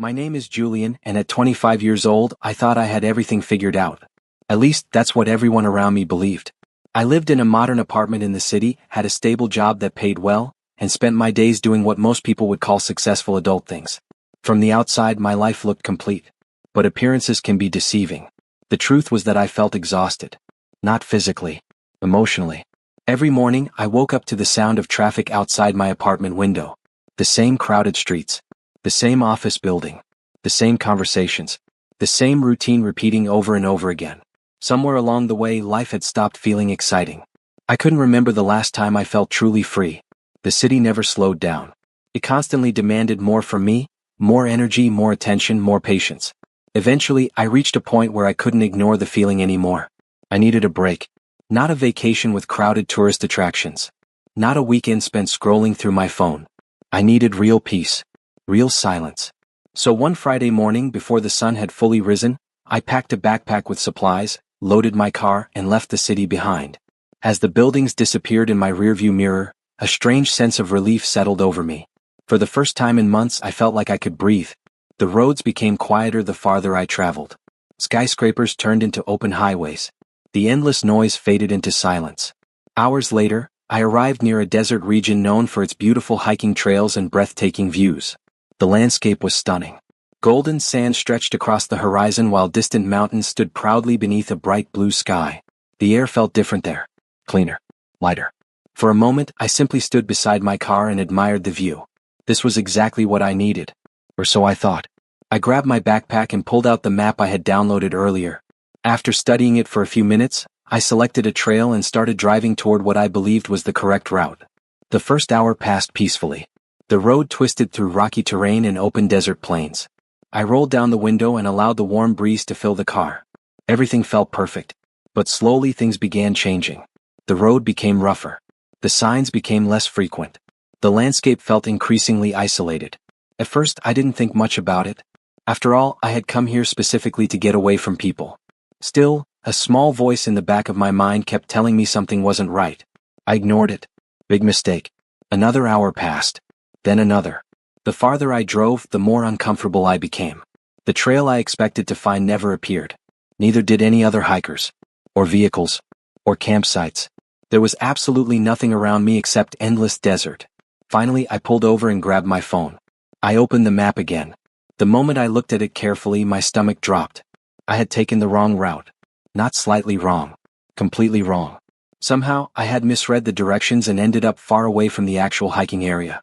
My name is Julian, and at 25 years old, I thought I had everything figured out. At least, that's what everyone around me believed. I lived in a modern apartment in the city, had a stable job that paid well, and spent my days doing what most people would call successful adult things. From the outside, my life looked complete. But appearances can be deceiving. The truth was that I felt exhausted. Not physically, emotionally. Every morning, I woke up to the sound of traffic outside my apartment window. The same crowded streets. The same office building. The same conversations. The same routine repeating over and over again. Somewhere along the way, life had stopped feeling exciting. I couldn't remember the last time I felt truly free. The city never slowed down. It constantly demanded more from me, more energy, more attention, more patience. Eventually, I reached a point where I couldn't ignore the feeling anymore. I needed a break. Not a vacation with crowded tourist attractions. Not a weekend spent scrolling through my phone. I needed real peace. Real silence. So one Friday morning before the sun had fully risen, I packed a backpack with supplies, loaded my car, and left the city behind. As the buildings disappeared in my rearview mirror, a strange sense of relief settled over me. For the first time in months, I felt like I could breathe. The roads became quieter the farther I traveled. Skyscrapers turned into open highways. The endless noise faded into silence. Hours later, I arrived near a desert region known for its beautiful hiking trails and breathtaking views. The landscape was stunning. Golden sand stretched across the horizon while distant mountains stood proudly beneath a bright blue sky. The air felt different there. Cleaner. Lighter. For a moment, I simply stood beside my car and admired the view. This was exactly what I needed. Or so I thought. I grabbed my backpack and pulled out the map I had downloaded earlier. After studying it for a few minutes, I selected a trail and started driving toward what I believed was the correct route. The first hour passed peacefully. The road twisted through rocky terrain and open desert plains. I rolled down the window and allowed the warm breeze to fill the car. Everything felt perfect. But slowly things began changing. The road became rougher. The signs became less frequent. The landscape felt increasingly isolated. At first, I didn't think much about it. After all, I had come here specifically to get away from people. Still, a small voice in the back of my mind kept telling me something wasn't right. I ignored it. Big mistake. Another hour passed. Then another. The farther I drove, the more uncomfortable I became. The trail I expected to find never appeared. Neither did any other hikers. Or vehicles. Or campsites. There was absolutely nothing around me except endless desert. Finally, I pulled over and grabbed my phone. I opened the map again. The moment I looked at it carefully, my stomach dropped. I had taken the wrong route. Not slightly wrong. Completely wrong. Somehow, I had misread the directions and ended up far away from the actual hiking area.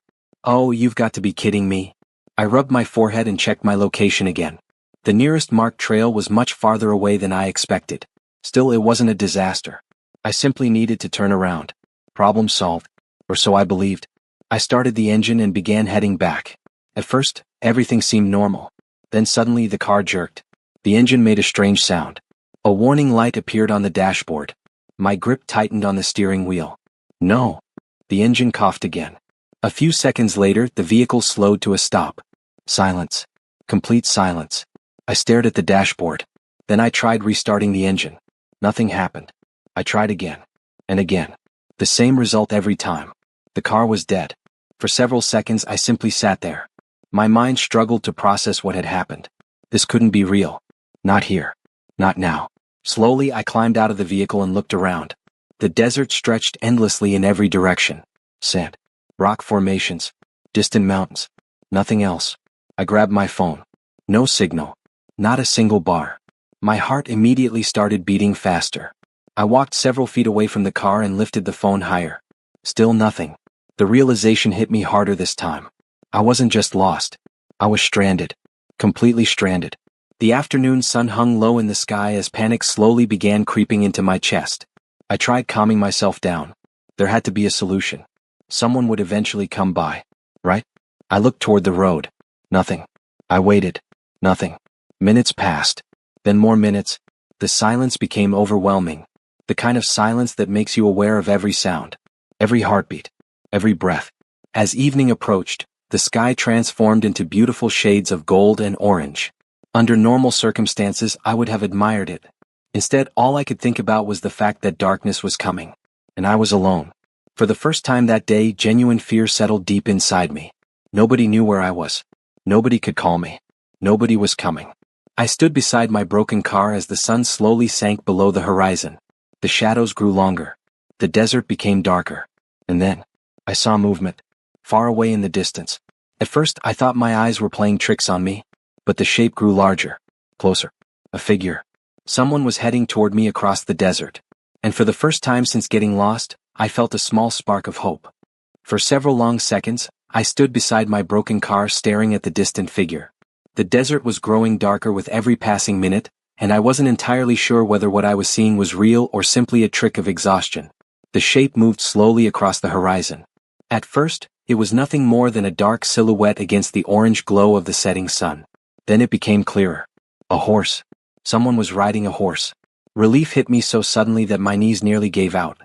Oh, you've got to be kidding me. I rubbed my forehead and checked my location again. The nearest marked trail was much farther away than I expected. Still, it wasn't a disaster. I simply needed to turn around. Problem solved. Or so I believed. I started the engine and began heading back. At first, everything seemed normal. Then suddenly the car jerked. The engine made a strange sound. A warning light appeared on the dashboard. My grip tightened on the steering wheel. No. The engine coughed again. A few seconds later, the vehicle slowed to a stop. Silence. Complete silence. I stared at the dashboard. Then I tried restarting the engine. Nothing happened. I tried again. And again. The same result every time. The car was dead. For several seconds, I simply sat there. My mind struggled to process what had happened. This couldn't be real. Not here. Not now. Slowly, I climbed out of the vehicle and looked around. The desert stretched endlessly in every direction. Sand. Rock formations. Distant mountains. Nothing else. I grabbed my phone. No signal. Not a single bar. My heart immediately started beating faster. I walked several feet away from the car and lifted the phone higher. Still nothing. The realization hit me harder this time. I wasn't just lost. I was stranded. Completely stranded. The afternoon sun hung low in the sky as panic slowly began creeping into my chest. I tried calming myself down. There had to be a solution. Someone would eventually come by. Right? I looked toward the road. Nothing. I waited. Nothing. Minutes passed. Then more minutes. The silence became overwhelming. The kind of silence that makes you aware of every sound. Every heartbeat. Every breath. As evening approached, the sky transformed into beautiful shades of gold and orange. Under normal circumstances, I would have admired it. Instead, all I could think about was the fact that darkness was coming. And I was alone. For the first time that day, genuine fear settled deep inside me. Nobody knew where I was. Nobody could call me. Nobody was coming. I stood beside my broken car as the sun slowly sank below the horizon. The shadows grew longer. The desert became darker. And then, I saw movement, far away in the distance. At first, I thought my eyes were playing tricks on me, but the shape grew larger, closer. A figure. Someone was heading toward me across the desert. And for the first time since getting lost, I felt a small spark of hope. For several long seconds, I stood beside my broken car staring at the distant figure. The desert was growing darker with every passing minute, and I wasn't entirely sure whether what I was seeing was real or simply a trick of exhaustion. The shape moved slowly across the horizon. At first, it was nothing more than a dark silhouette against the orange glow of the setting sun. Then it became clearer. A horse. Someone was riding a horse. Relief hit me so suddenly that my knees nearly gave out.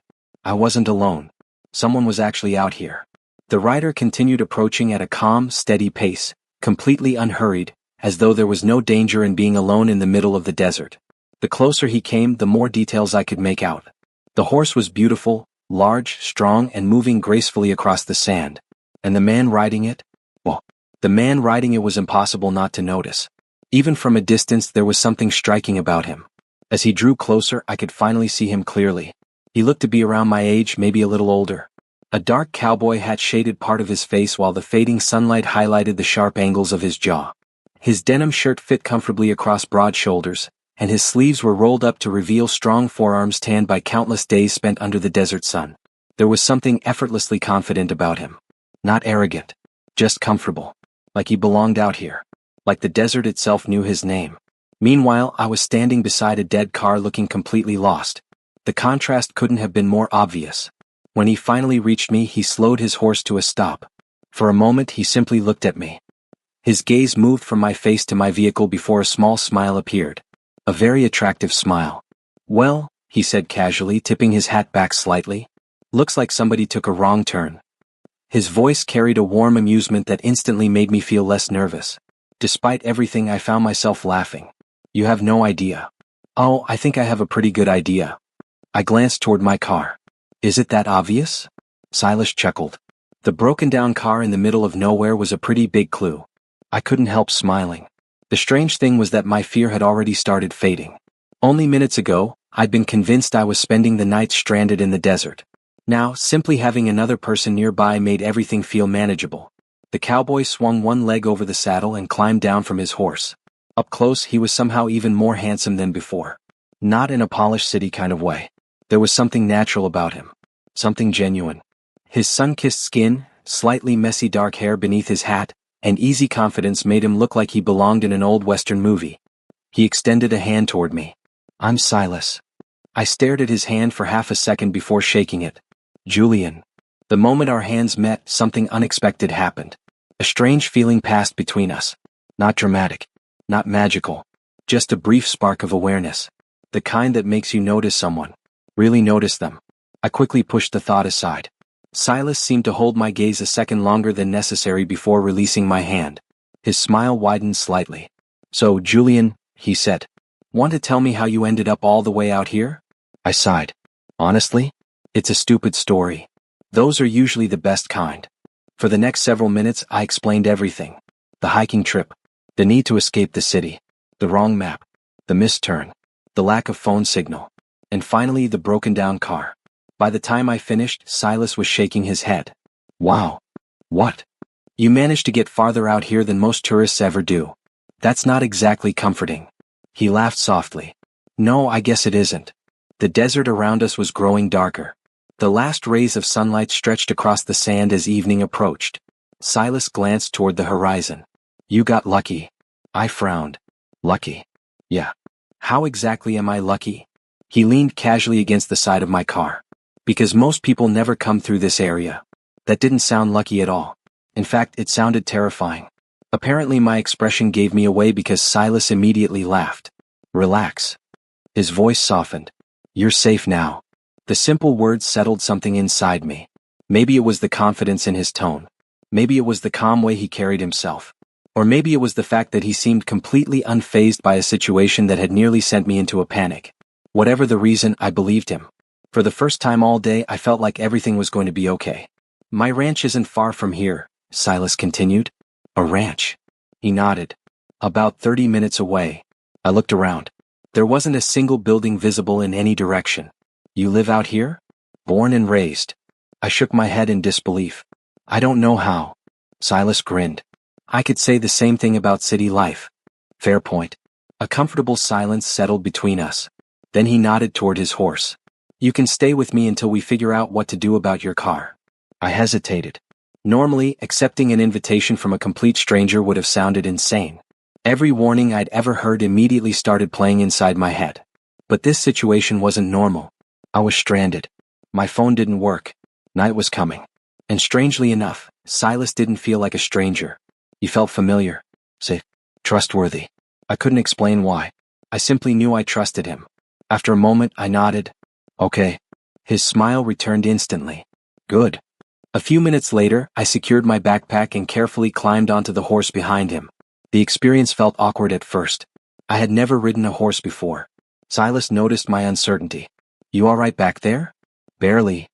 I wasn't alone. Someone was actually out here. The rider continued approaching at a calm, steady pace, completely unhurried, as though there was no danger in being alone in the middle of the desert. The closer he came, the more details I could make out. The horse was beautiful, large, strong, and moving gracefully across the sand. And the man riding it? Well, the man riding it was impossible not to notice. Even from a distance there was something striking about him. As he drew closer, I could finally see him clearly. He looked to be around my age, maybe a little older. A dark cowboy hat shaded part of his face while the fading sunlight highlighted the sharp angles of his jaw. His denim shirt fit comfortably across broad shoulders, and his sleeves were rolled up to reveal strong forearms tanned by countless days spent under the desert sun. There was something effortlessly confident about him. Not arrogant. Just comfortable. Like he belonged out here. Like the desert itself knew his name. Meanwhile, I was standing beside a dead car looking completely lost. The contrast couldn't have been more obvious. When he finally reached me, he slowed his horse to a stop. For a moment, he simply looked at me. His gaze moved from my face to my vehicle before a small smile appeared. A very attractive smile. "Well," he said casually, tipping his hat back slightly. "Looks like somebody took a wrong turn." His voice carried a warm amusement that instantly made me feel less nervous. Despite everything, I found myself laughing. "You have no idea." "Oh, I think I have a pretty good idea." I glanced toward my car. "Is it that obvious?" Silas chuckled. The broken-down car in the middle of nowhere was a pretty big clue. I couldn't help smiling. The strange thing was that my fear had already started fading. Only minutes ago, I'd been convinced I was spending the night stranded in the desert. Now, simply having another person nearby made everything feel manageable. The cowboy swung one leg over the saddle and climbed down from his horse. Up close, he was somehow even more handsome than before. Not in a polished city kind of way. There was something natural about him. Something genuine. His sun-kissed skin, slightly messy dark hair beneath his hat, and easy confidence made him look like he belonged in an old Western movie. He extended a hand toward me. "I'm Silas." I stared at his hand for half a second before shaking it. "Julian." The moment our hands met, something unexpected happened. A strange feeling passed between us. Not dramatic. Not magical. Just a brief spark of awareness. The kind that makes you notice someone. Really notice them. I quickly pushed the thought aside. Silas seemed to hold my gaze a second longer than necessary before releasing my hand. His smile widened slightly. "So, Julian," he said, "want to tell me how you ended up all the way out here?" I sighed. "Honestly? It's a stupid story. Those are usually the best kind." For the next several minutes, I explained everything. The hiking trip. The need to escape the city. The wrong map. The missed turn. The lack of phone signal. And finally, the broken-down car. By the time I finished, Silas was shaking his head. "Wow. What? You managed to get farther out here than most tourists ever do. That's not exactly comforting." He laughed softly. "No, I guess it isn't." The desert around us was growing darker. The last rays of sunlight stretched across the sand as evening approached. Silas glanced toward the horizon. "You got lucky." I frowned. "Lucky? Yeah. How exactly am I lucky?" He leaned casually against the side of my car. "Because most people never come through this area." That didn't sound lucky at all. In fact, it sounded terrifying. Apparently my expression gave me away because Silas immediately laughed. "Relax." His voice softened. "You're safe now." The simple words settled something inside me. Maybe it was the confidence in his tone. Maybe it was the calm way he carried himself. Or maybe it was the fact that he seemed completely unfazed by a situation that had nearly sent me into a panic. Whatever the reason, I believed him. For the first time all day, I felt like everything was going to be okay. "My ranch isn't far from here," Silas continued. "A ranch?" He nodded. About 30 minutes away. I looked around. There wasn't a single building visible in any direction. You live out here? Born and raised. I shook my head in disbelief. I don't know how. Silas grinned. I could say the same thing about city life. Fair point. A comfortable silence settled between us. Then he nodded toward his horse. You can stay with me until we figure out what to do about your car. I hesitated. Normally, accepting an invitation from a complete stranger would have sounded insane. Every warning I'd ever heard immediately started playing inside my head. But this situation wasn't normal. I was stranded. My phone didn't work. Night was coming. And strangely enough, Silas didn't feel like a stranger. He felt familiar, safe, trustworthy. I couldn't explain why. I simply knew I trusted him. After a moment, I nodded. Okay. His smile returned instantly. Good. A few minutes later, I secured my backpack and carefully climbed onto the horse behind him. The experience felt awkward at first. I had never ridden a horse before. Silas noticed my uncertainty. You all right back there? Barely.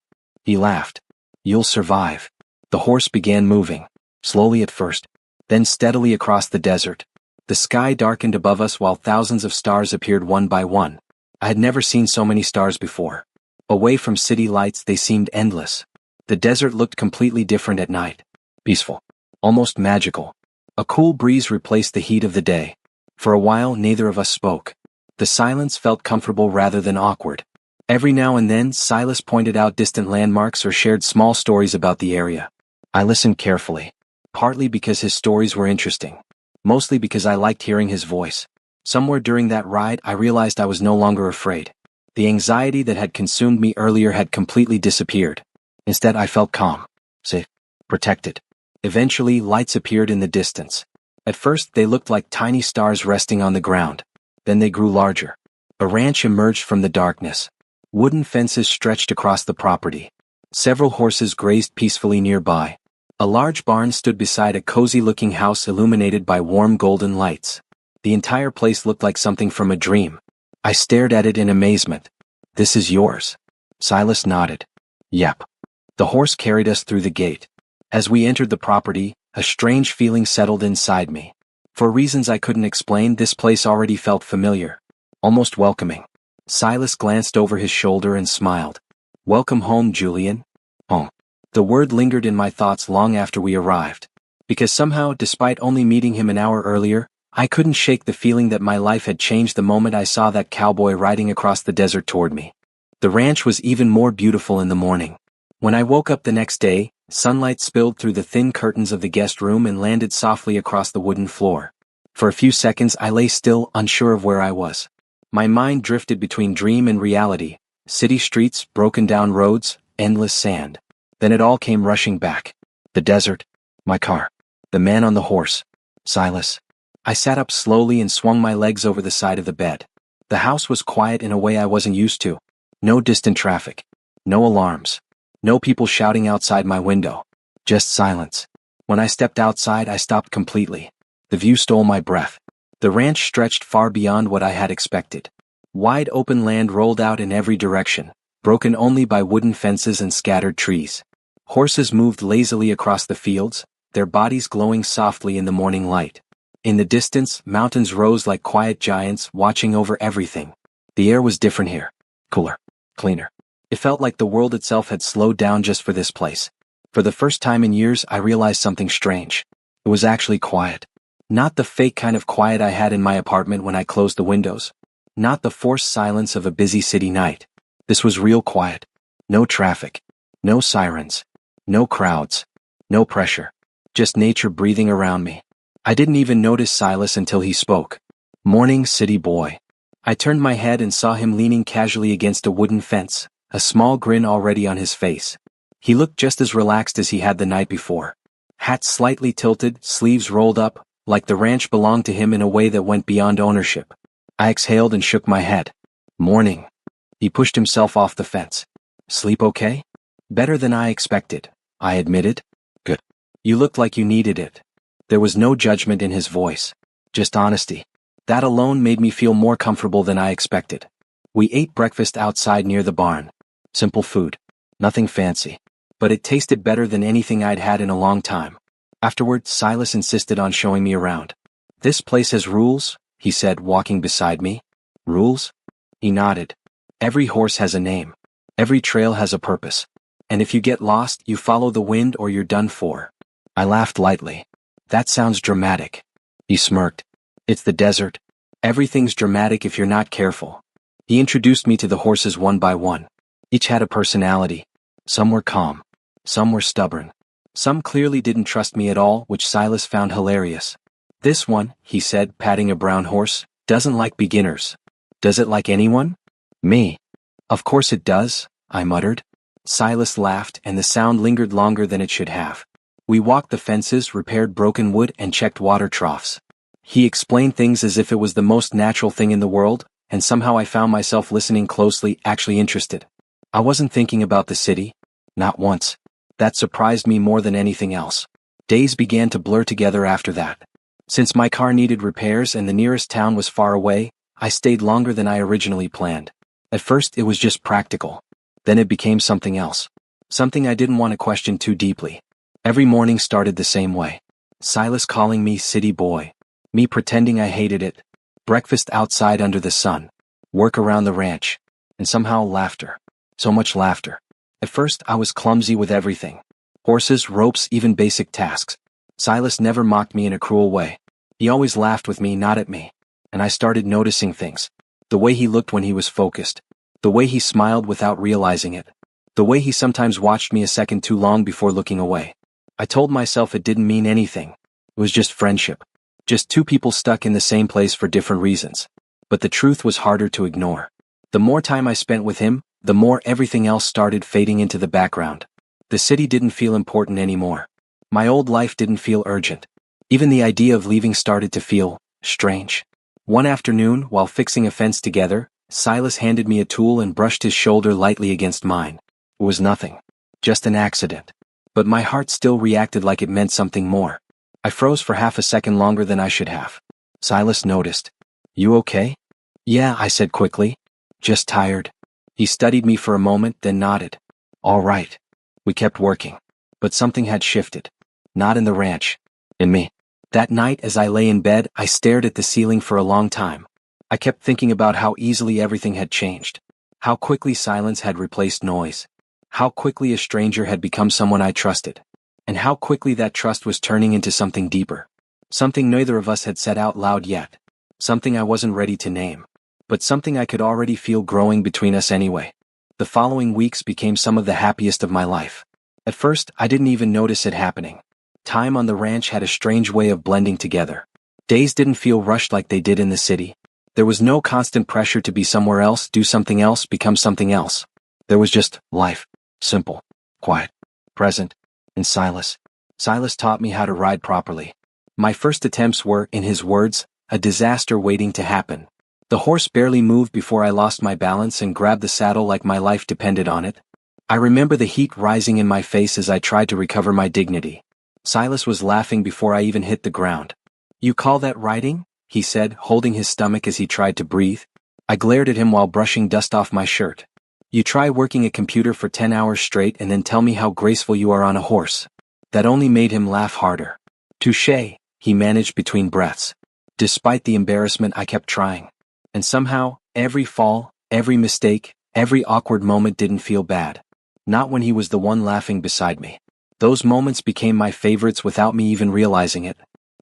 He laughed. You'll survive. The horse began moving, slowly at first, then steadily across the desert. The sky darkened above us while thousands of stars appeared one by one. I had never seen so many stars before. Away from city lights, they seemed endless. The desert looked completely different at night. Peaceful. Almost magical. A cool breeze replaced the heat of the day. For a while, neither of us spoke. The silence felt comfortable rather than awkward. Every now and then, Silas pointed out distant landmarks or shared small stories about the area. I listened carefully. Partly because his stories were interesting. Mostly because I liked hearing his voice. Somewhere during that ride, I realized I was no longer afraid. The anxiety that had consumed me earlier had completely disappeared. Instead, I felt calm, safe, protected. Eventually, lights appeared in the distance. At first, they looked like tiny stars resting on the ground. Then they grew larger. A ranch emerged from the darkness. Wooden fences stretched across the property. Several horses grazed peacefully nearby. A large barn stood beside a cozy-looking house illuminated by warm golden lights. The entire place looked like something from a dream. I stared at it in amazement. This is yours. Silas nodded. Yep. The horse carried us through the gate. As we entered the property, a strange feeling settled inside me. For reasons I couldn't explain, this place already felt familiar. Almost welcoming. Silas glanced over his shoulder and smiled. Welcome home, Julian. Home. The word lingered in my thoughts long after we arrived. Because somehow, despite only meeting him an hour earlier, I couldn't shake the feeling that my life had changed the moment I saw that cowboy riding across the desert toward me. The ranch was even more beautiful in the morning. When I woke up the next day, sunlight spilled through the thin curtains of the guest room and landed softly across the wooden floor. For a few seconds I lay still, unsure of where I was. My mind drifted between dream and reality, city streets, broken down roads, endless sand. Then it all came rushing back. The desert, my car, the man on the horse, Silas. I sat up slowly and swung my legs over the side of the bed. The house was quiet in a way I wasn't used to. No distant traffic. No alarms. No people shouting outside my window. Just silence. When I stepped outside, I stopped completely. The view stole my breath. The ranch stretched far beyond what I had expected. Wide open land rolled out in every direction, broken only by wooden fences and scattered trees. Horses moved lazily across the fields, their bodies glowing softly in the morning light. In the distance, mountains rose like quiet giants watching over everything. The air was different here. Cooler. Cleaner. It felt like the world itself had slowed down just for this place. For the first time in years, I realized something strange. It was actually quiet. Not the fake kind of quiet I had in my apartment when I closed the windows. Not the forced silence of a busy city night. This was real quiet. No traffic. No sirens. No crowds. No pressure. Just nature breathing around me. I didn't even notice Silas until he spoke. Morning, city boy. I turned my head and saw him leaning casually against a wooden fence, a small grin already on his face. He looked just as relaxed as he had the night before. Hat slightly tilted, sleeves rolled up, like the ranch belonged to him in a way that went beyond ownership. I exhaled and shook my head. Morning. He pushed himself off the fence. Sleep okay? Better than I expected, I admitted. Good. You looked like you needed it. There was no judgment in his voice. Just honesty. That alone made me feel more comfortable than I expected. We ate breakfast outside near the barn. Simple food. Nothing fancy. But it tasted better than anything I'd had in a long time. Afterward, Silas insisted on showing me around. "This place has rules," he said, walking beside me. "Rules?" He nodded. "Every horse has a name. Every trail has a purpose. And if you get lost, you follow the wind or you're done for." I laughed lightly. "That sounds dramatic." He smirked. "It's the desert. Everything's dramatic if you're not careful." He introduced me to the horses one by one. Each had a personality. Some were calm. Some were stubborn. Some clearly didn't trust me at all, which Silas found hilarious. "This one," he said, patting a brown horse, "doesn't like beginners." "Does it like anyone?" "Me." "Of course it does," I muttered. Silas laughed, and the sound lingered longer than it should have. We walked the fences, repaired broken wood, and checked water troughs. He explained things as if it was the most natural thing in the world, and somehow I found myself listening closely, actually interested. I wasn't thinking about the city. Not once. That surprised me more than anything else. Days began to blur together after that. Since my car needed repairs and the nearest town was far away, I stayed longer than I originally planned. At first it was just practical. Then it became something else. Something I didn't want to question too deeply. Every morning started the same way. Silas calling me city boy. Me pretending I hated it. Breakfast outside under the sun. Work around the ranch. And somehow laughter. So much laughter. At first I was clumsy with everything. Horses, ropes, even basic tasks. Silas never mocked me in a cruel way. He always laughed with me, not at me. And I started noticing things. The way he looked when he was focused. The way he smiled without realizing it. The way he sometimes watched me a second too long before looking away. I told myself it didn't mean anything. It was just friendship. Just two people stuck in the same place for different reasons. But the truth was harder to ignore. The more time I spent with him, the more everything else started fading into the background. The city didn't feel important anymore. My old life didn't feel urgent. Even the idea of leaving started to feel strange. One afternoon, while fixing a fence together, Silas handed me a tool and brushed his shoulder lightly against mine. It was nothing. Just an accident. But my heart still reacted like it meant something more. I froze for half a second longer than I should have. Silas noticed. "You okay?" "Yeah," I said quickly. "Just tired." He studied me for a moment, then nodded. "All right." We kept working. But something had shifted. Not in the ranch. In me. That night, as I lay in bed, I stared at the ceiling for a long time. I kept thinking about how easily everything had changed. How quickly silence had replaced noise. How quickly a stranger had become someone I trusted. And how quickly that trust was turning into something deeper. Something neither of us had said out loud yet. Something I wasn't ready to name. But something I could already feel growing between us anyway. The following weeks became some of the happiest of my life. At first, I didn't even notice it happening. Time on the ranch had a strange way of blending together. Days didn't feel rushed like they did in the city. There was no constant pressure to be somewhere else, do something else, become something else. There was just life. Simple. Quiet. Present. And Silas. Silas taught me how to ride properly. My first attempts were, in his words, a disaster waiting to happen. The horse barely moved before I lost my balance and grabbed the saddle like my life depended on it. I remember the heat rising in my face as I tried to recover my dignity. Silas was laughing before I even hit the ground. "You call that riding?" he said, holding his stomach as he tried to breathe. I glared at him while brushing dust off my shirt. "You try working a computer for 10 hours straight and then tell me how graceful you are on a horse." That only made him laugh harder. "Touché," he managed between breaths. Despite the embarrassment, I kept trying. And somehow, every fall, every mistake, every awkward moment didn't feel bad. Not when he was the one laughing beside me. Those moments became my favorites without me even realizing it.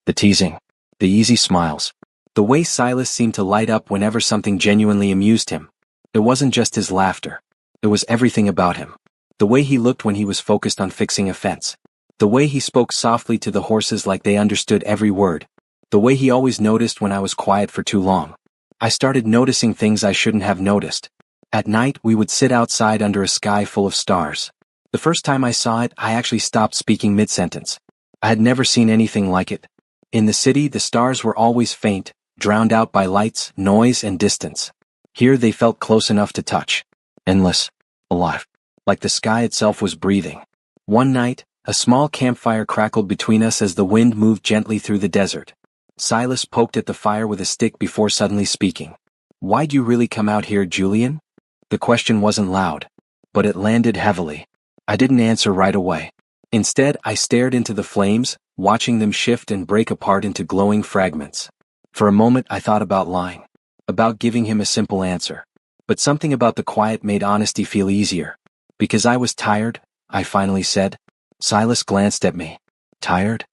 The teasing. The easy smiles. The way Silas seemed to light up whenever something genuinely amused him. It wasn't just his laughter. It was everything about him. The way he looked when he was focused on fixing a fence. The way he spoke softly to the horses like they understood every word. The way he always noticed when I was quiet for too long. I started noticing things I shouldn't have noticed. At night, we would sit outside under a sky full of stars. The first time I saw it, I actually stopped speaking mid-sentence. I had never seen anything like it. In the city, the stars were always faint, drowned out by lights, noise, and distance. Here they felt close enough to touch. Endless. Alive. Like the sky itself was breathing. One night, a small campfire crackled between us as the wind moved gently through the desert. Silas poked at the fire with a stick before suddenly speaking. "Why'd you really come out here, Julian?" The question wasn't loud, but it landed heavily. I didn't answer right away. Instead, I stared into the flames, watching them shift and break apart into glowing fragments. For a moment I thought about lying. About giving him a simple answer. But something about the quiet made honesty feel easier. Because I was tired, I finally said. Silas glanced at me. Tired?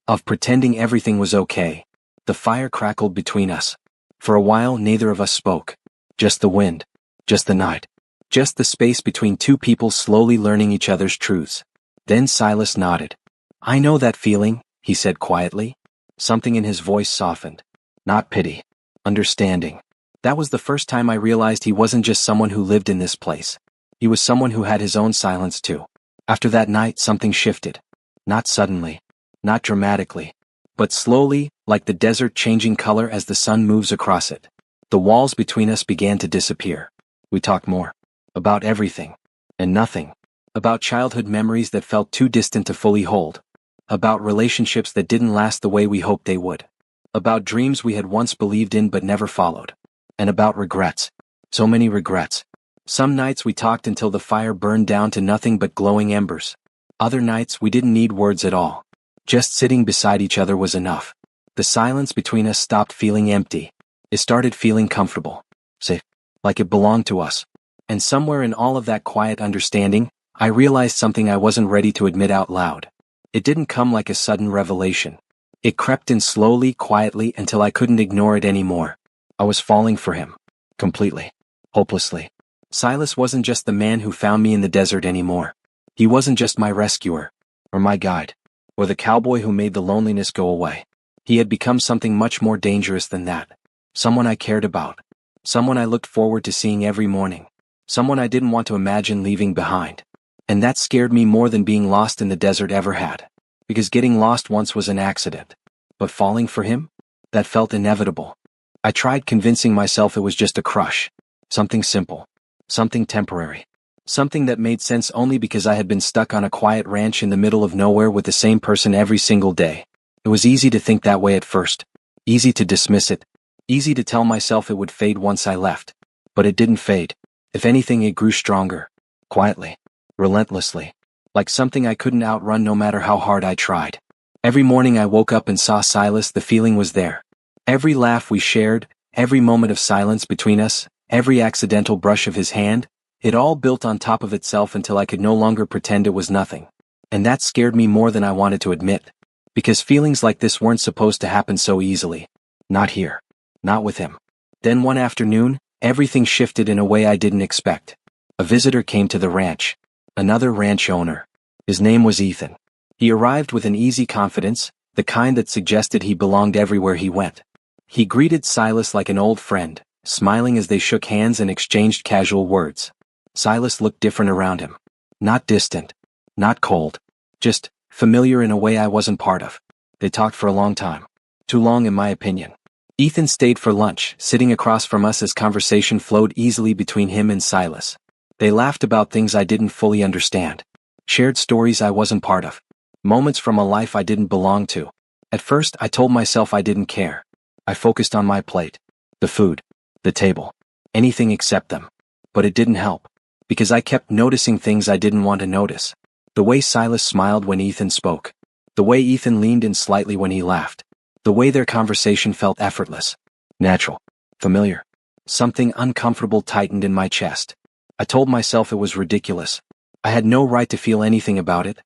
Of pretending everything was okay. The fire crackled between us. For a while neither of us spoke. Just the wind. Just the night. Just the space between two people slowly learning each other's truths. Then Silas nodded. I know that feeling, he said quietly. Something in his voice softened. Not pity. Understanding. That was the first time I realized he wasn't just someone who lived in this place. He was someone who had his own silence too. After that night something shifted. Not suddenly. Not dramatically. But slowly, like the desert changing color as the sun moves across it. The walls between us began to disappear. We talked more. About everything. And nothing. About childhood memories that felt too distant to fully hold. About relationships that didn't last the way we hoped they would. About dreams we had once believed in but never followed. And about regrets. So many regrets. Some nights we talked until the fire burned down to nothing but glowing embers. Other nights we didn't need words at all. Just sitting beside each other was enough. The silence between us stopped feeling empty. It started feeling comfortable. Safe. Like it belonged to us. And somewhere in all of that quiet understanding, I realized something I wasn't ready to admit out loud. It didn't come like a sudden revelation. It crept in slowly, quietly until I couldn't ignore it anymore. I was falling for him. Completely. Hopelessly. Silas wasn't just the man who found me in the desert anymore. He wasn't just my rescuer. Or my guide. Or the cowboy who made the loneliness go away. He had become something much more dangerous than that. Someone I cared about. Someone I looked forward to seeing every morning. Someone I didn't want to imagine leaving behind. And that scared me more than being lost in the desert ever had. Because getting lost once was an accident. But falling for him? That felt inevitable. I tried convincing myself it was just a crush. Something simple. Something temporary. Something that made sense only because I had been stuck on a quiet ranch in the middle of nowhere with the same person every single day. It was easy to think that way at first. Easy to dismiss it. Easy to tell myself it would fade once I left. But it didn't fade. If anything, it grew stronger. Quietly. Relentlessly. Like something I couldn't outrun no matter how hard I tried. Every morning I woke up and saw Silas, the feeling was there. Every laugh we shared, every moment of silence between us, every accidental brush of his hand, it all built on top of itself until I could no longer pretend it was nothing. And that scared me more than I wanted to admit. Because feelings like this weren't supposed to happen so easily. Not here. Not with him. Then one afternoon, everything shifted in a way I didn't expect. A visitor came to the ranch. Another ranch owner. His name was Ethan. He arrived with an easy confidence, the kind that suggested he belonged everywhere he went. He greeted Silas like an old friend, smiling as they shook hands and exchanged casual words. Silas looked different around him. Not distant. Not cold. Just familiar in a way I wasn't part of. They talked for a long time. Too long in my opinion. Ethan stayed for lunch, sitting across from us as conversation flowed easily between him and Silas. They laughed about things I didn't fully understand. Shared stories I wasn't part of. Moments from a life I didn't belong to. At first I told myself I didn't care. I focused on my plate. The food. The table. Anything except them. But it didn't help. Because I kept noticing things I didn't want to notice. The way Silas smiled when Ethan spoke. The way Ethan leaned in slightly when he laughed. The way their conversation felt effortless. Natural. Familiar. Something uncomfortable tightened in my chest. I told myself it was ridiculous. I had no right to feel anything about it.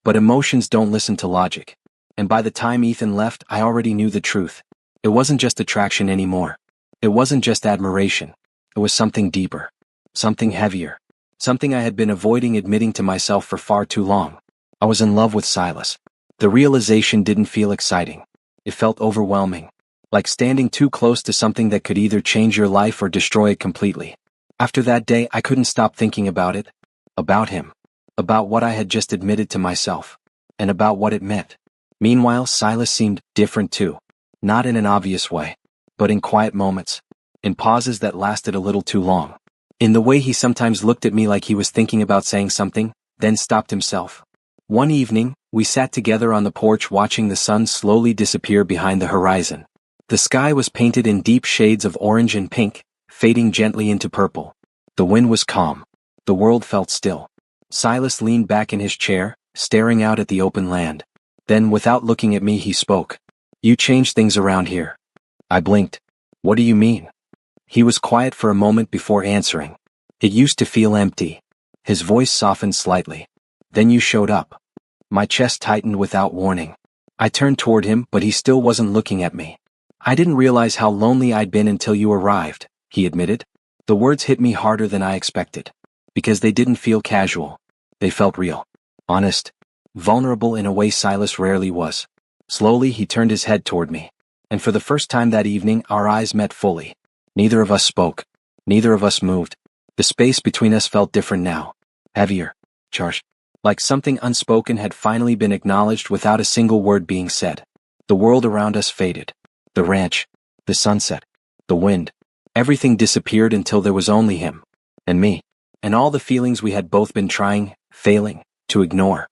But emotions don't listen to logic. And by the time Ethan left, I already knew the truth. It wasn't just attraction anymore. It wasn't just admiration. It was something deeper. Something heavier. Something I had been avoiding admitting to myself for far too long. I was in love with Silas. The realization didn't feel exciting. It felt overwhelming. Like standing too close to something that could either change your life or destroy it completely. After that day I couldn't stop thinking about it. About him. About what I had just admitted to myself. And about what it meant. Meanwhile, Silas seemed different too. Not in an obvious way. But in quiet moments. In pauses that lasted a little too long. In the way he sometimes looked at me like he was thinking about saying something, then stopped himself. One evening, we sat together on the porch watching the sun slowly disappear behind the horizon. The sky was painted in deep shades of orange and pink, fading gently into purple. The wind was calm. The world felt still. Silas leaned back in his chair, staring out at the open land. Then, without looking at me, he spoke. "You changed things around here." I blinked. "What do you mean?" He was quiet for a moment before answering. "It used to feel empty." His voice softened slightly. "Then you showed up." My chest tightened without warning. I turned toward him, but he still wasn't looking at me. "I didn't realize how lonely I'd been until you arrived," he admitted. The words hit me harder than I expected. Because they didn't feel casual. They felt real. Honest. Vulnerable in a way Silas rarely was. Slowly he turned his head toward me. And for the first time that evening our eyes met fully. Neither of us spoke. Neither of us moved. The space between us felt different now. Heavier. Charged. Like something unspoken had finally been acknowledged without a single word being said. The world around us faded. The ranch. The sunset. The wind. Everything disappeared until there was only him. And me. And all the feelings we had both been trying, failing, to ignore.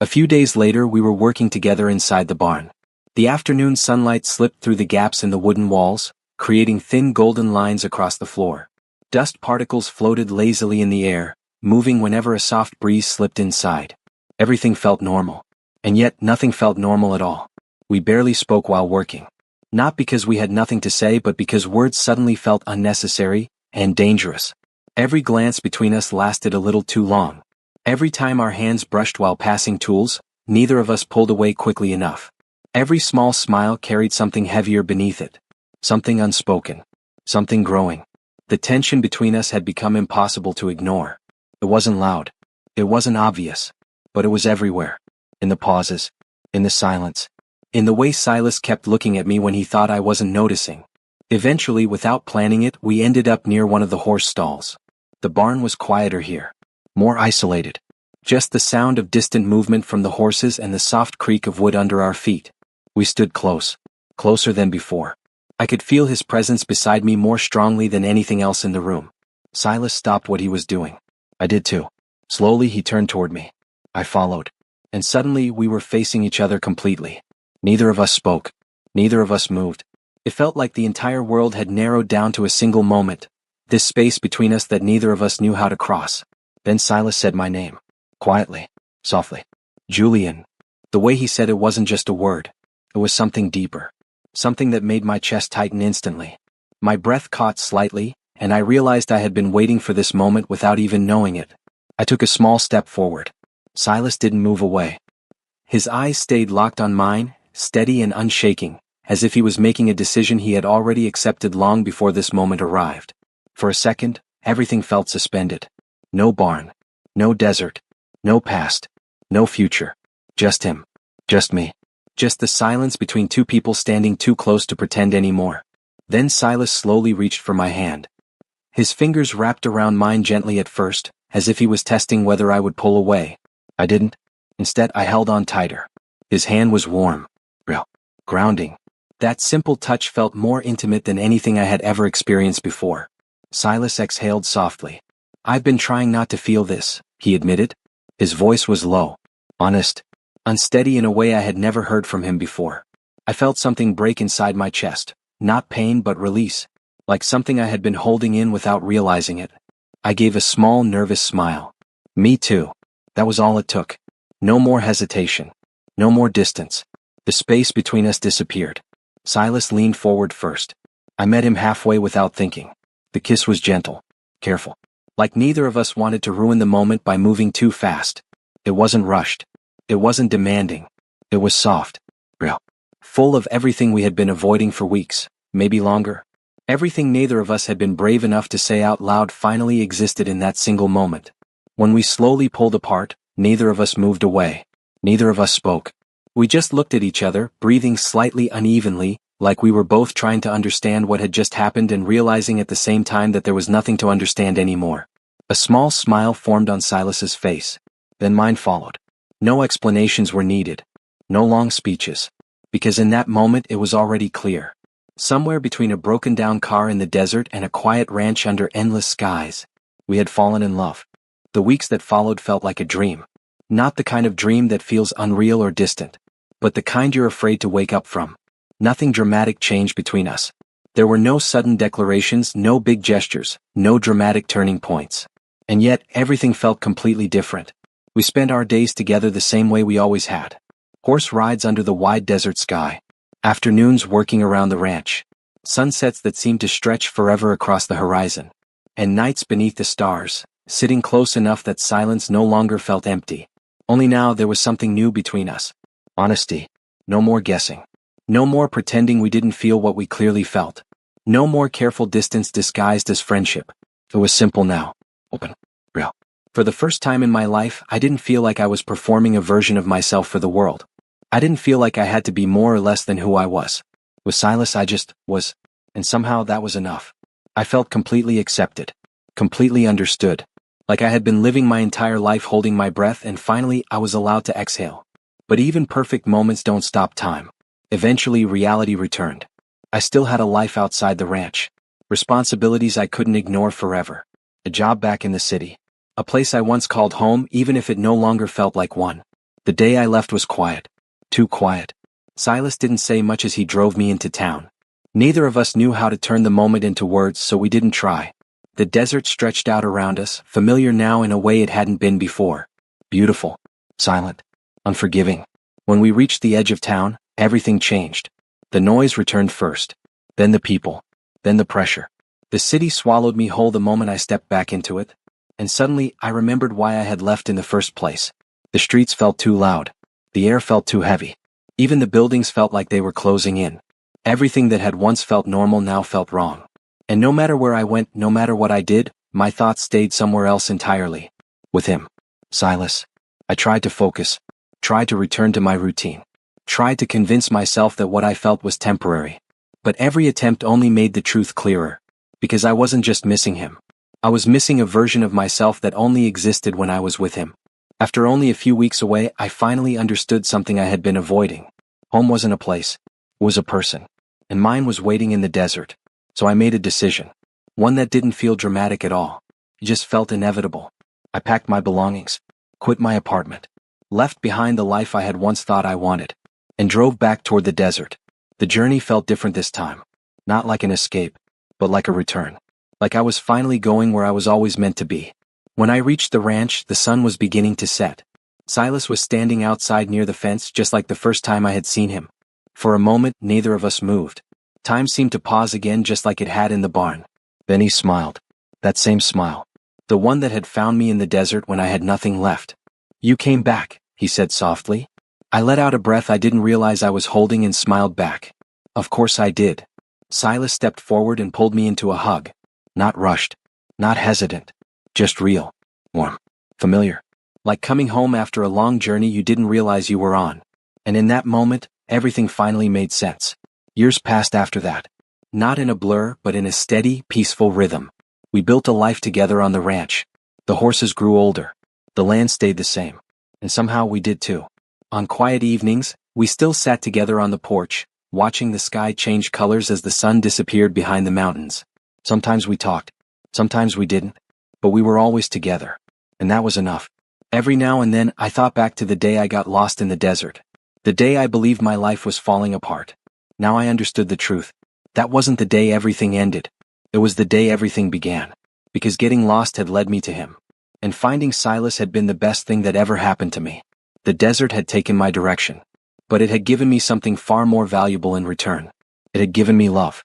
A few days later we were working together inside the barn. The afternoon sunlight slipped through the gaps in the wooden walls, creating thin golden lines across the floor. Dust particles floated lazily in the air, moving whenever a soft breeze slipped inside. Everything felt normal. And yet nothing felt normal at all. We barely spoke while working. Not because we had nothing to say, but because words suddenly felt unnecessary and dangerous. Every glance between us lasted a little too long. Every time our hands brushed while passing tools, neither of us pulled away quickly enough. Every small smile carried something heavier beneath it. Something unspoken. Something growing. The tension between us had become impossible to ignore. It wasn't loud. It wasn't obvious. But it was everywhere. In the pauses. In the silence. In the way Silas kept looking at me when he thought I wasn't noticing. Eventually, without planning it, we ended up near one of the horse stalls. The barn was quieter here. More isolated. Just the sound of distant movement from the horses and the soft creak of wood under our feet. We stood close. Closer than before. I could feel his presence beside me more strongly than anything else in the room. Silas stopped what he was doing. I did too. Slowly he turned toward me. I followed. And suddenly we were facing each other completely. Neither of us spoke. Neither of us moved. It felt like the entire world had narrowed down to a single moment. This space between us that neither of us knew how to cross. Then Silas said my name. Quietly. Softly. "Julian." The way he said it wasn't just a word. It was something deeper. Something that made my chest tighten instantly. My breath caught slightly, and I realized I had been waiting for this moment without even knowing it. I took a small step forward. Silas didn't move away. His eyes stayed locked on mine, steady and unshaking, as if he was making a decision he had already accepted long before this moment arrived. For a second, everything felt suspended. No barn. No desert. No past. No future. Just him. Just me. Just the silence between two people standing too close to pretend anymore. Then Silas slowly reached for my hand. His fingers wrapped around mine gently at first, as if he was testing whether I would pull away. I didn't. Instead, I held on tighter. His hand was warm. Real. Grounding. That simple touch felt more intimate than anything I had ever experienced before. Silas exhaled softly. "I've been trying not to feel this," he admitted. His voice was low. Honest. Unsteady in a way I had never heard from him before. I felt something break inside my chest. Not pain but release. Like something I had been holding in without realizing it. I gave a small nervous smile. Me too. That was all it took. No more hesitation. No more distance. The space between us disappeared. Silas leaned forward first. I met him halfway without thinking. The kiss was gentle. Careful. Like neither of us wanted to ruin the moment by moving too fast. It wasn't rushed. It wasn't demanding. It was soft. Real. Full of everything we had been avoiding for weeks, maybe longer. Everything neither of us had been brave enough to say out loud finally existed in that single moment. When we slowly pulled apart, neither of us moved away. Neither of us spoke. We just looked at each other, breathing slightly unevenly, like we were both trying to understand what had just happened and realizing at the same time that there was nothing to understand anymore. A small smile formed on Silas's face. Then mine followed. No explanations were needed. No long speeches. Because in that moment it was already clear. Somewhere between a broken-down car in the desert and a quiet ranch under endless skies, we had fallen in love. The weeks that followed felt like a dream. Not the kind of dream that feels unreal or distant, but the kind you're afraid to wake up from. Nothing dramatic changed between us. There were no sudden declarations, no big gestures, no dramatic turning points. And yet, everything felt completely different. We spent our days together the same way we always had. Horse rides under the wide desert sky. Afternoons working around the ranch. Sunsets that seemed to stretch forever across the horizon. And nights beneath the stars, sitting close enough that silence no longer felt empty. Only now there was something new between us. Honesty. No more guessing. No more pretending we didn't feel what we clearly felt. No more careful distance disguised as friendship. It was simple now. Open. Real. For the first time in my life, I didn't feel like I was performing a version of myself for the world. I didn't feel like I had to be more or less than who I was. With Silas I just was, and somehow that was enough. I felt completely accepted. Completely understood. Like I had been living my entire life holding my breath and finally I was allowed to exhale. But even perfect moments don't stop time. Eventually reality returned. I still had a life outside the ranch. Responsibilities I couldn't ignore forever. A job back in the city. A place I once called home even if it no longer felt like one. The day I left was quiet. Too quiet. Silas didn't say much as he drove me into town. Neither of us knew how to turn the moment into words, so we didn't try. The desert stretched out around us, familiar now in a way it hadn't been before. Beautiful. Silent. Unforgiving. When we reached the edge of town, everything changed. The noise returned first. Then the people. Then the pressure. The city swallowed me whole the moment I stepped back into it. And suddenly, I remembered why I had left in the first place. The streets felt too loud. The air felt too heavy. Even the buildings felt like they were closing in. Everything that had once felt normal now felt wrong. And no matter where I went, no matter what I did, my thoughts stayed somewhere else entirely. With him. Silas. I tried to focus. Tried to return to my routine. Tried to convince myself that what I felt was temporary. But every attempt only made the truth clearer. Because I wasn't just missing him. I was missing a version of myself that only existed when I was with him. After only a few weeks away, I finally understood something I had been avoiding. Home wasn't a place. It was a person. And mine was waiting in the desert. So I made a decision. One that didn't feel dramatic at all. It just felt inevitable. I packed my belongings. Quit my apartment. Left behind the life I had once thought I wanted. And drove back toward the desert. The journey felt different this time. Not like an escape, but like a return. Like I was finally going where I was always meant to be. When I reached the ranch, the sun was beginning to set. Silas was standing outside near the fence just like the first time I had seen him. For a moment, neither of us moved. Time seemed to pause again just like it had in the barn. Then he smiled. That same smile. The one that had found me in the desert when I had nothing left. You came back, he said softly. I let out a breath I didn't realize I was holding and smiled back. Of course I did. Silas stepped forward and pulled me into a hug. Not rushed. Not hesitant. Just real. Warm. Familiar. Like coming home after a long journey you didn't realize you were on. And in that moment, everything finally made sense. Years passed after that. Not in a blur, but in a steady, peaceful rhythm. We built a life together on the ranch. The horses grew older. The land stayed the same. And somehow we did too. On quiet evenings, we still sat together on the porch, watching the sky change colors as the sun disappeared behind the mountains. Sometimes we talked. Sometimes we didn't. But we were always together. And that was enough. Every now and then, I thought back to the day I got lost in the desert. The day I believed my life was falling apart. Now I understood the truth. That wasn't the day everything ended. It was the day everything began. Because getting lost had led me to him. And finding Silas had been the best thing that ever happened to me. The desert had taken my direction. But it had given me something far more valuable in return. It had given me love.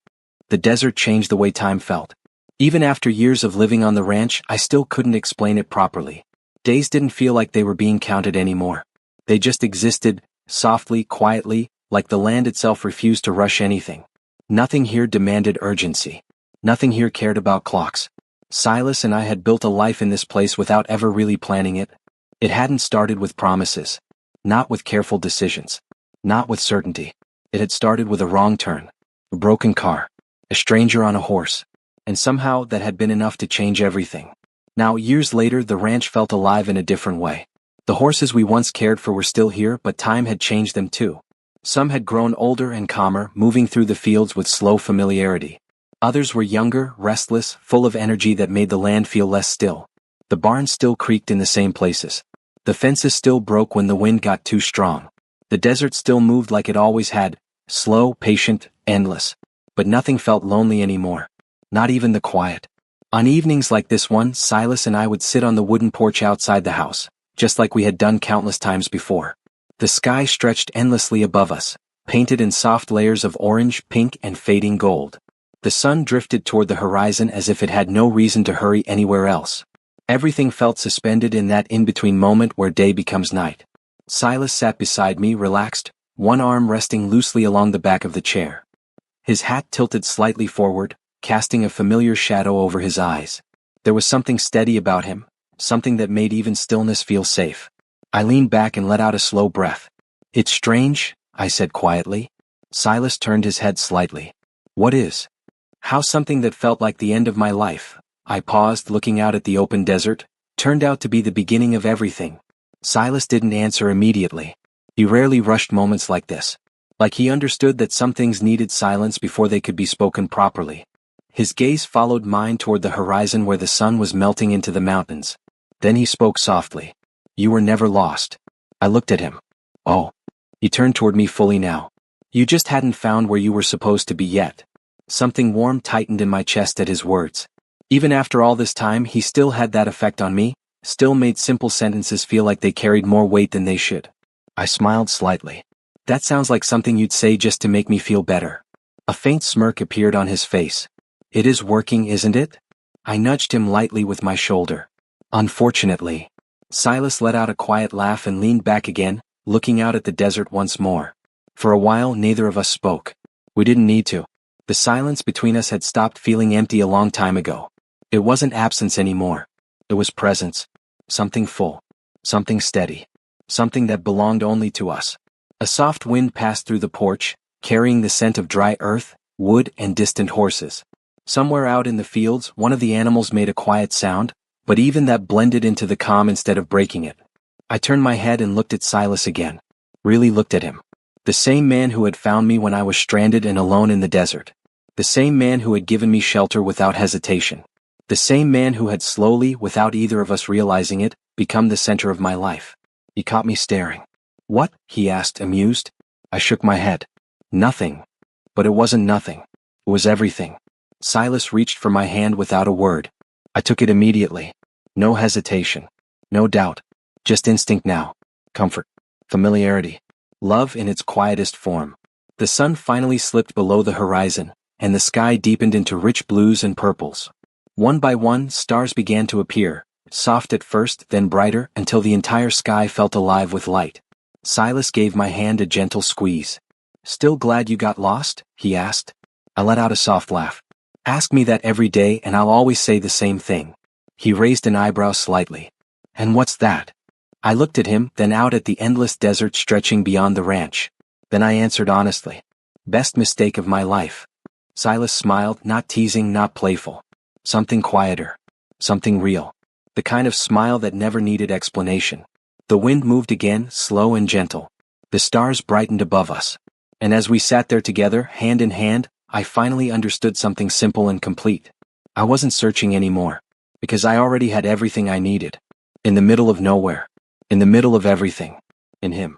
The desert changed the way time felt. Even after years of living on the ranch, I still couldn't explain it properly. Days didn't feel like they were being counted anymore. They just existed, softly, quietly, like the land itself refused to rush anything. Nothing here demanded urgency. Nothing here cared about clocks. Silas and I had built a life in this place without ever really planning it. It hadn't started with promises. Not with careful decisions. Not with certainty. It had started with a wrong turn. A broken car. A stranger on a horse. And somehow that had been enough to change everything. Now, years later, the ranch felt alive in a different way. The horses we once cared for were still here, but time had changed them too. Some had grown older and calmer, moving through the fields with slow familiarity. Others were younger, restless, full of energy that made the land feel less still. The barns still creaked in the same places. The fences still broke when the wind got too strong. The desert still moved like it always had, slow, patient, endless. But nothing felt lonely anymore. Not even the quiet. On evenings like this one, Silas and I would sit on the wooden porch outside the house, just like we had done countless times before. The sky stretched endlessly above us, painted in soft layers of orange, pink, and fading gold. The sun drifted toward the horizon as if it had no reason to hurry anywhere else. Everything felt suspended in that in-between moment where day becomes night. Silas sat beside me, relaxed, one arm resting loosely along the back of the chair. His hat tilted slightly forward, casting a familiar shadow over his eyes. There was something steady about him, something that made even stillness feel safe. I leaned back and let out a slow breath. "It's strange," I said quietly. Silas turned his head slightly. "What is?" "How something that felt like the end of my life," I paused, looking out at the open desert, "turned out to be the beginning of everything." Silas didn't answer immediately. He rarely rushed moments like this. Like he understood that some things needed silence before they could be spoken properly. His gaze followed mine toward the horizon where the sun was melting into the mountains. Then he spoke softly. "You were never lost." I looked at him. "Oh." He turned toward me fully now. "You just hadn't found where you were supposed to be yet." Something warm tightened in my chest at his words. Even after all this time, he still had that effect on me, still made simple sentences feel like they carried more weight than they should. I smiled slightly. "That sounds like something you'd say just to make me feel better." A faint smirk appeared on his face. "It is working, isn't it?" I nudged him lightly with my shoulder. "Unfortunately." Silas let out a quiet laugh and leaned back again, looking out at the desert once more. For a while, neither of us spoke. We didn't need to. The silence between us had stopped feeling empty a long time ago. It wasn't absence anymore. It was presence. Something full. Something steady. Something that belonged only to us. A soft wind passed through the porch, carrying the scent of dry earth, wood, and distant horses. Somewhere out in the fields, one of the animals made a quiet sound, but even that blended into the calm instead of breaking it. I turned my head and looked at Silas again. Really looked at him. The same man who had found me when I was stranded and alone in the desert. The same man who had given me shelter without hesitation. The same man who had slowly, without either of us realizing it, become the center of my life. He caught me staring. "What?" he asked, amused. I shook my head. "Nothing." But it wasn't nothing. It was everything. Silas reached for my hand without a word. I took it immediately. No hesitation. No doubt. Just instinct now. Comfort. Familiarity. Love in its quietest form. The sun finally slipped below the horizon, and the sky deepened into rich blues and purples. One by one, stars began to appear, soft at first, then brighter, until the entire sky felt alive with light. Silas gave my hand a gentle squeeze. "Still glad you got lost?" he asked. I let out a soft laugh. "Ask me that every day and I'll always say the same thing." He raised an eyebrow slightly. "And what's that?" I looked at him, then out at the endless desert stretching beyond the ranch. Then I answered honestly. "Best mistake of my life." Silas smiled, not teasing, not playful. Something quieter. Something real. The kind of smile that never needed explanation. The wind moved again, slow and gentle. The stars brightened above us. And as we sat there together, hand in hand, I finally understood something simple and complete. I wasn't searching anymore. Because I already had everything I needed. In the middle of nowhere. In the middle of everything. In him.